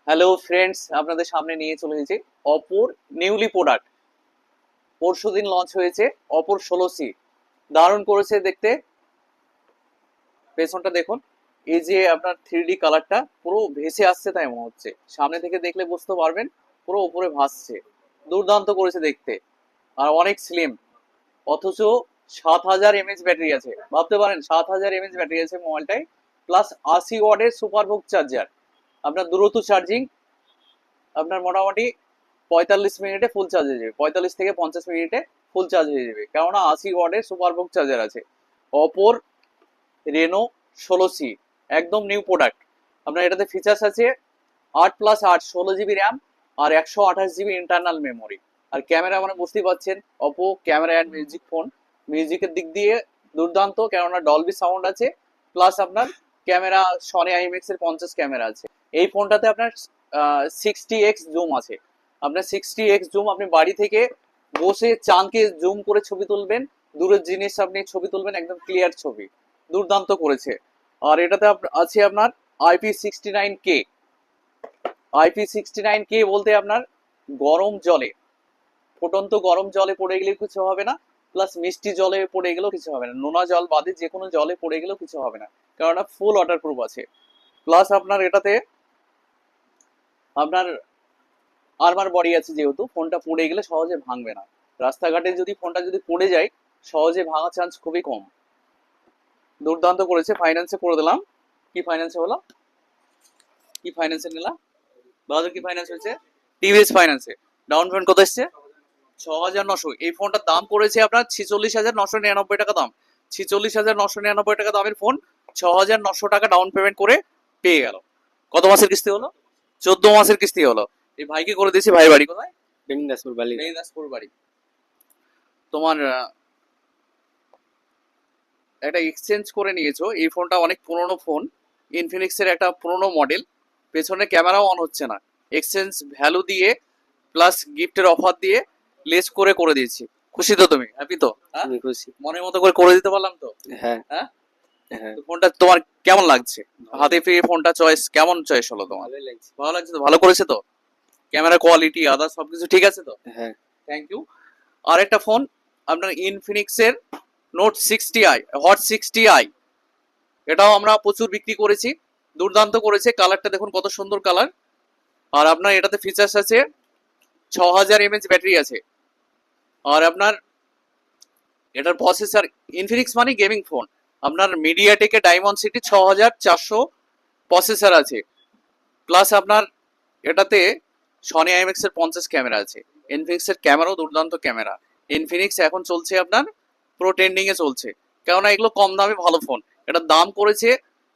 Hello friends, আপনাদের সামনে নিয়ে চলে এসেছি অপোর নিউলি প্রোডাক্ট। পরশুদিন লঞ্চ হয়েছে অপোর 16C। দারুণ করেছে দেখতে। পেছনটা দেখুন, এই যে আপনার 3D কালারটা পুরো ভেসে আসছে তাই মনে হচ্ছে, সামনে থেকে দেখলে বুঝতে পারবেন পুরো উপরে ভাসছে। দুর্দান্ত করেছে দেখতে, আর অনেক স্লিম। অথচ 7000 mAh ব্যাটারি আছে, ভাবতে পারেন 7000 mAh ব্যাটারি আছে মোবাইলটায়, প্লাস 80 ওয়াটের সুপারবুক চার্জার। আপনার দ্রুত চার্জিং, আপনার মোটামুটি 45 মিনিটে ফুল চার্জ হয়ে যাবে, 45 থেকে 50 মিনিটে ফুল চার্জ হয়ে যাবে, কেননা 80 ওয়াটের সুপারবুক চার্জার আছে। অপোর রেনো 16C একদম নিউ প্রোডাক্ট। আপনার এটাতে ফিচার্স আছে 8+8 16 GB র্যাম আর 128 GB ইন্টারনাল মেমোরি। আর ক্যামেরা মানে বুঝতেই পারছেন, Oppo camera and music phone. মিউজিকের দিক দিয়ে দুর্দান্ত, কেননা ডলবি সাউন্ড আছে, প্লাস আপনার ক্যামেরা সনি আইএমএক্স এর 50 ক্যামেরা আছে। এই ফোনটাতে আপনার 60x জুম আছে। আপনার 60x জুম, আপনি বাড়ি থেকে বসে চাঁদকে জুম করে ছবি তুলবেন, দূরের জিনিস আপনি ছবি তুলবেন, একদম ক্লিয়ার ছবি। দুর্দান্ত করেছে। আর এটাতে আছে আপনার IP69K। IP69K বলতে আপনার গরম জলে, ফুটন্ত গরম জলে পড়ে গেলে কিছু হবে না, প্লাস মিষ্টি জলে পড়ে গেলেও কিছু হবে না, নোনা জল বাদে যে কোনো জলে পড়ে গেলেও কিছু হবে না, কেননা ফুল ওয়াটারপ্রুফ আছে। প্লাস আপনার এটাতে আপনার আর্মার বডি আছে, যেহেতু ফোনটা পড়ে গেলে সহজে ভাঙবে না। রাস্তাঘাটে যদি ফোনটা যদি পড়ে যায়, সহজে ভাঙার চান্স খুবই কম। দুর্দান্ত করেছে। ফাইন্যান্সে করে দিলাম। কি ফাইন্যান্সে হলো, কি ফাইন্যান্সে নিলাম, বাজার কি ফাইন্যান্স হয়েছে, টিভিএস ফাইন্যান্সে। ডাউন পেমেন্ট কত এসছে? 6,900। এই ফোনটার দাম পড়েছে আপনার 46,999 টাকা দাম। 46,999 টাকা দামের ফোন 6,900 টাকা ডাউন পেমেন্ট করে পেয়ে গেল। কত মাসের কিস্তি হলো? 14 মাসের কিস্তি হলো। এই ভাইকে করে দিয়েছি। ভাই বাড়ি কোথায়? বেনিদাসপুর বালি। মেদিনীদাসপুর বাড়ি। তোমার একটা এক্সচেঞ্জ করে নিয়েছো। এই ফোনটা অনেক পুরনো ফোন, ইনফিনিক্সের একটা পুরনো মডেল। পেছনে ক্যামেরাও অন হচ্ছে না। এক্সচেঞ্জ ভ্যালু দিয়ে প্লাস গিফটের অফার দিয়ে লেস করে করে দিয়েছি। খুশি তো তুমি? হ্যাপি তো? হ্যাঁ, আমি খুশি। মনের মতো করে দিতে পারলাম তো? হ্যাঁ হ্যাঁ। হ্যাঁ, তো ফোনটা তোমার কেমন লাগছে? হাতে পেয়ে ফোনটা চয়েস কেমন চয়েস হলো তোমার? ভালোই লাগছে। ভালো লাগছে তো? ভালো করেছে তো? ক্যামেরা কোয়ালিটি আদার সবকিছু ঠিক আছে তো? হ্যাঁ, থ্যাংক ইউ। আর একটা ফোন আপনার ইনফিনিক্সের নোট 60i, হট 60i। এটাও আমরা প্রচুর বিক্রি করেছি। দুর্দান্ত করেছে। কালারটা দেখুন কত সুন্দর কালার। আর আপনার এটাতে ফিচার্স আছে 6000 mAh ব্যাটারি আছে। আর আপনার এটার প্রসেসর, ইনফিনিক্স মানে গেমিং ফোন, আপনার মিডিয়াটেকের ডায়মন্ড সিটি 6400 প্রসেসর আছে। প্লাস আপনার এটাতে সনি আইএমএক্স এর 50 ক্যামেরা আছে। ইনফিনিক্স এর ক্যামেরাও দুর্দান্ত ক্যামেরা। ইনফিনিক্স এখন চলছে আপনার প্রো ট্রেন্ডিং এ চলছে, কেননা এগুলো কম দামে ভালো ফোন। এটার দাম করেছে,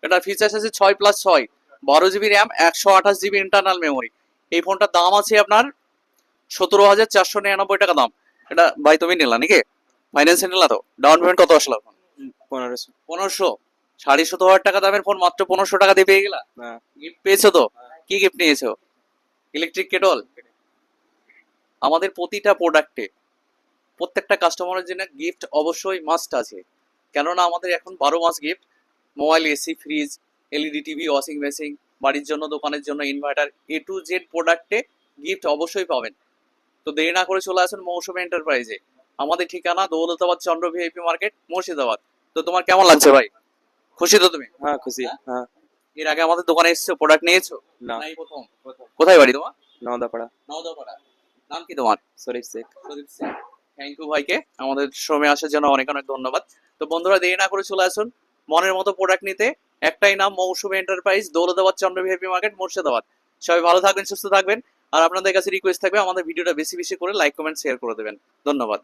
এটার ফিচার্স আছে 6+6 12 GB RAM 128 GB internal memory. এই ফোনটার দাম আছে আপনার 17,499 টাকা দাম। এটা ভাই তুমি নিলা নাকি? ফাইন্যান্সে নিলা তো? ডাউন পেমেন্ট কত আসলো? 1500। 1500। 17,500 টাকা দামের ফোন মাত্র 1500 টাকা দিয়ে পেয়ে গেলা। হ্যাঁ, গিফট পেয়েছো তো? কি গিফট নিয়েছো? Electric Kettle. আমাদের প্রতিটা প্রোডাক্টে প্রত্যেকটা কাস্টমারের জন্য গিফট অবশ্যই মাস্ট আছে, কেননা আমাদের এখন 12 মাস gift. Mobile, AC, fridge, LED TV, washing machine, বাড়ির জন্য, দোকানের জন্য, ইনভার্টার, A to Z প্রোডাক্টে গিফট অবশ্যই পাবেন। তো দেরি না করে চলে আসুন মৌসুমী এন্টারপ্রাইজে। আমাদের ঠিকানা দৌলতাবাদ চন্দ্র ভিআইপি মার্কেট, মুর্শিদাবাদ। তো তোমার কেমন লাগছে ভাই? খুশি তো তুমি? হ্যাঁ খুশি। হ্যাঁ? হ্যাঁ, এর আগে আমাদের দোকানে এসেছো, প্রোডাক্ট নিয়েছো? না, নাই প্রথম? কোথায় বাড়ি তোমার? নওদাপাড়া। নওদাপাড়া। নাম কি তোমার? শরীফ শেখ। প্রদীপ সিং। থ্যাংক ইউ ভাইকে আমাদের শোরুমে আসার জন্য অনেক অনেক ধন্যবাদ। তো বন্ধুরা, দেরি না করে চলে আসুন মনের মতো প্রোডাক্ট নিতে। একটাই নাম, মৌসুমী এন্টারপ্রাইজ, দৌলতাবাদ চন্দ্র ভিআইপি মার্কেট, মুর্শিদাবাদ। সবাই ভালো থাকবেন, সুস্থ থাকবেন। আর আপনাদের কাছে রিকোয়েস্ট থাকবে আমাদের ভিডিওটা বেশি বেশি করে লাইক, কমেন্ট, শেয়ার করে দেবেন। ধন্যবাদ।